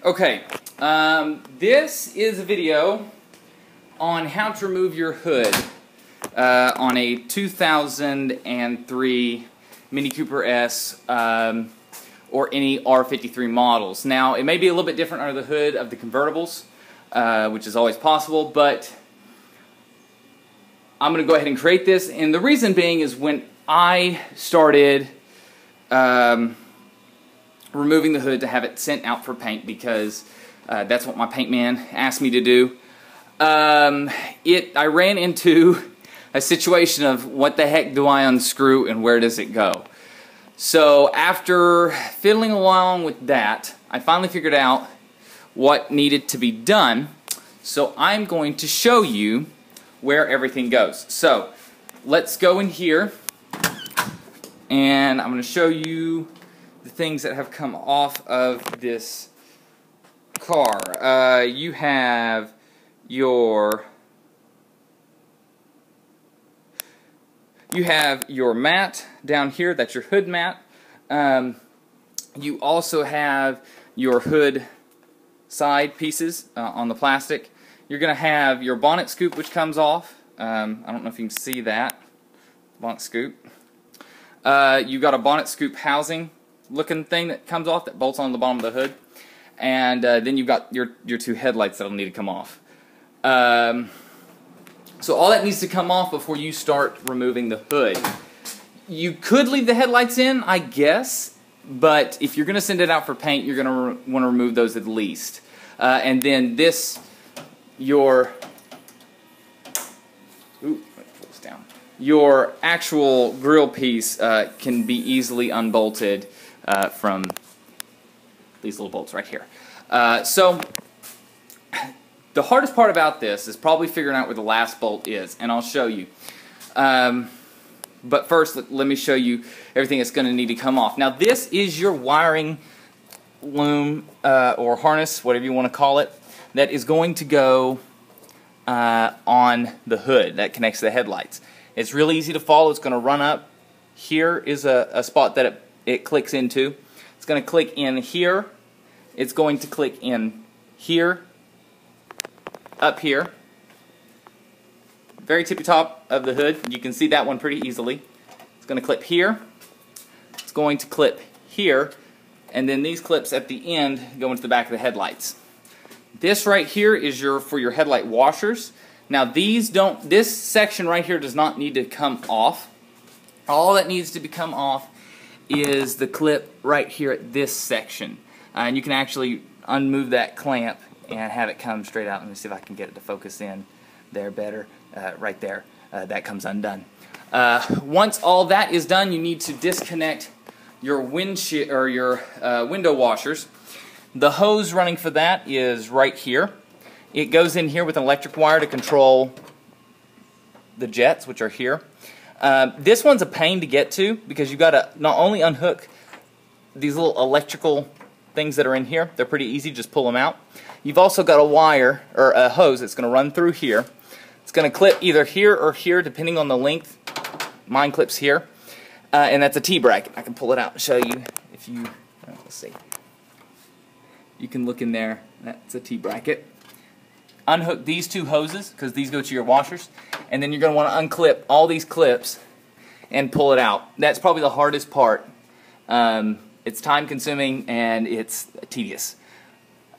Okay, this is a video on how to remove your hood on a 2003 Mini Cooper S or any r53 models. Now, it may be a little bit different under the hood of the convertibles, which is always possible, but I'm going to go ahead and create this, and the reason being is when I started removing the hood to have it sent out for paint, because that's what my paint man asked me to do. I ran into a situation of what the heck do I unscrew and where does it go? So after fiddling along with that, I finally figured out what needed to be done. So I'm going to show you where everything goes. So let's go in here, and I'm going to show you the things that have come off of this car. You have your mat down here. That's your hood mat. You also have your hood side pieces on the plastic. You're going to have your bonnet scoop, which comes off. I don't know if you can see that bonnet scoop. You've got a bonnet scoop housing looking thing that comes off that bolts on the bottom of the hood, and then you've got your two headlights that'll need to come off. So all that needs to come off before you start removing the hood. You could leave the headlights in, I guess, but if you're going to send it out for paint, you're going to want to remove those at least. And then this, your actual grill piece can be easily unbolted from these little bolts right here. So the hardest part about this is probably figuring out where the last bolt is, and I'll show you. But first, let me show you everything that's going to need to come off. Now, this is your wiring loom or harness, whatever you want to call it, that is going to go on the hood that connects to the headlights. It's really easy to follow. It's going to run up. Here is a spot that it clicks into. It's going to click in here. It's going to click in here, up here, very tippy top of the hood. You can see that one pretty easily. It's going to clip here. It's going to clip here, and then these clips at the end go into the back of the headlights. This right here is for your headlight washers. Now this section right here does not need to come off. All that needs to come off is the clip right here at this section. And you can actually unmove that clamp and have it come straight out. Let me see if I can get it to focus in there better. Right there. That comes undone. Once all that is done, you need to disconnect your windshield or your window washers. The hose running for that is right here. It goes in here with an electric wire to control the jets, which are here. This one's a pain to get to because you've got to not only unhook these little electrical things that are in here. They're pretty easy, just pull them out. You've also got a wire or a hose that's going to run through here. It's going to clip either here or here depending on the length. Mine clips here, and that's a T-bracket. I can pull it out and show you if you, let's see. You can look in there. That's a T-bracket. Unhook these two hoses because these go to your washers, and then you're going to want to unclip all these clips and pull it out. That's probably the hardest part. It's time consuming and it's tedious.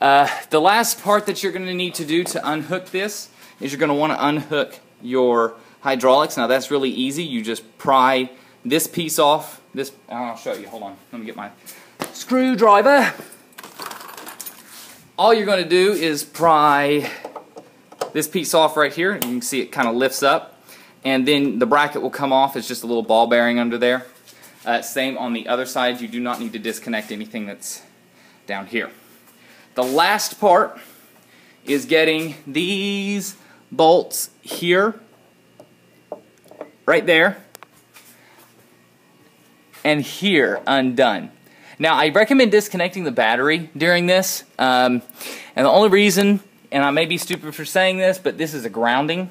The last part that you're going to need to do to unhook this is you're going to want to unhook your hydraulics. Now that's really easy. You just pry this piece off. I'll show you. Hold on. Let me get my screwdriver. All you're going to do is pry this piece off right here. You can see it kind of lifts up, and then the bracket will come off. It's just a little ball bearing under there. Same on the other side. You do not need to disconnect anything that's down here. The last part is getting these bolts here, right there, and here undone. Now, I recommend disconnecting the battery during this, and the only reason, and I may be stupid for saying this, but this is a grounding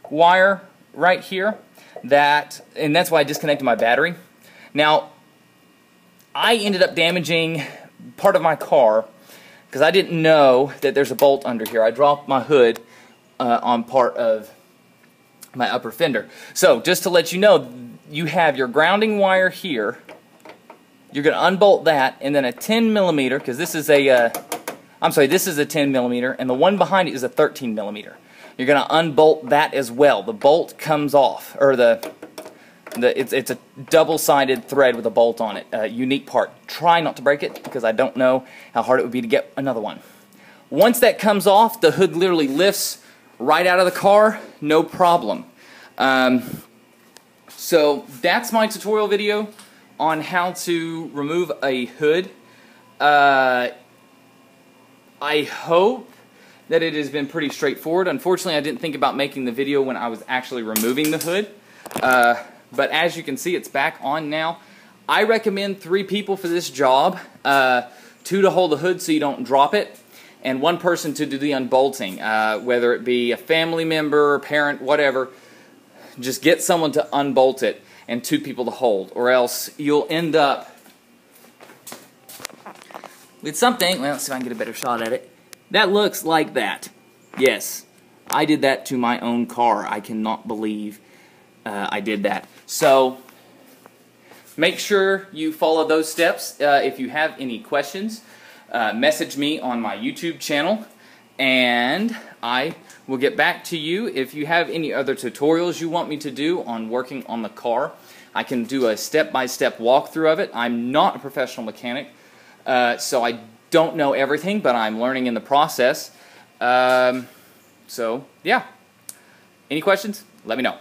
wire right here, and that's why I disconnected my battery. Now, I ended up damaging part of my car because I didn't know that there's a bolt under here. I dropped my hood on part of my upper fender. So just to let you know, you have your grounding wire here. You're going to unbolt that, and then a 10 millimeter, because this is a, this is a 10 millimeter, and the one behind it is a 13 millimeter. You're going to unbolt that as well. The bolt comes off, or it's a double-sided thread with a bolt on it, a unique part. Try not to break it, because I don't know how hard it would be to get another one. Once that comes off, the hood literally lifts right out of the car, no problem. So that's my tutorial video on how to remove a hood. I hope that it has been pretty straightforward. Unfortunately, I didn't think about making the video when I was actually removing the hood. But as you can see, it's back on now. I recommend 3 people for this job. 2 to hold the hood so you don't drop it, and 1 person to do the unbolting, whether it be a family member, parent, whatever. Just get someone to unbolt it and 2 people to hold, or else you'll end up with something. Well, let's see if I can get a better shot at it. That looks like that. Yes, I did that to my own car. I cannot believe I did that. So make sure you follow those steps. If you have any questions, message me on my YouTube channel, and I will get back to you. If you have any other tutorials you want me to do on working on the car, I can do a step-by-step walkthrough of it. I'm not a professional mechanic, so I don't know everything, but I'm learning in the process. So, yeah. Any questions? Let me know.